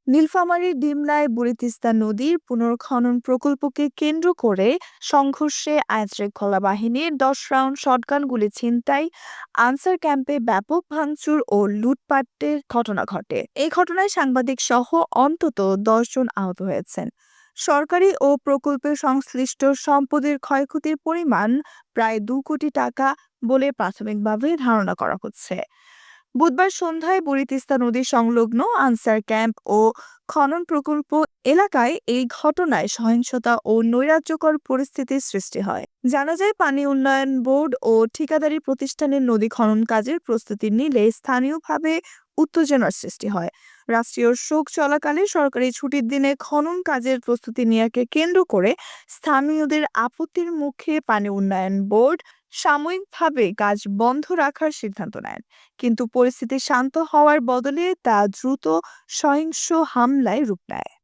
নীলফামারীর ডিমলায় বুড়ি তিস্তা নদীর পুনর্খনন প্রকল্পকে কেন্দ্র করে সংঘর্ষে আইনশৃঙ্খলা বাহিনীর ১০ রাউন্ড শটগান গুলি ছিনতাই, আনসার ক্যাম্পে ব্যাপক ভাঙচুর ও লুটপাটের ঘটনা ঘটে। এই ঘটনায় সাংবাদিক সহ অন্তত ১০ জন আহত হয়েছেন। সরকারি ও প্রকল্পের সংশ্লিষ্ট সম্পদের ক্ষয়ক্ষতির পরিমাণ প্রায় ২ কোটি টাকা বলে প্রাথমিকভাবে ধারণা করা হচ্ছে। বুধবার সন্ধ্যায় বুড়ি তিস্তা নদী সংলগ্ন আনসার ক্যাম্প ও খনন প্রকল্প এলাকায় এই ঘটনায় সহিংসতা ও নৈরাজ্যকর পরিস্থিতির সৃষ্টি হয়। জানা যায়, পানি উন্নয়ন বোর্ড ও ঠিকাদারি প্রতিষ্ঠানের নদী খনন কাজের প্রস্তুতি নিলে স্থানীয়ভাবে উত্তেজনার সৃষ্টি হয়। রাষ্ট্রীয় শোক চলাকালে সরকারি ছুটির দিনে খনন কাজের প্রস্তুতি নেওয়াকে কেন্দ্র করে স্থানীয়দের আপত্তির মুখে পানি উন্নয়ন বোর্ড সাময়িকভাবে কাজ বন্ধ রাখার সিদ্ধান্ত নেয়। কিন্তু পরিস্থিতি শান্ত হওয়ার বদলে তা দ্রুত সহিংস হামলায় রূপ নেয়।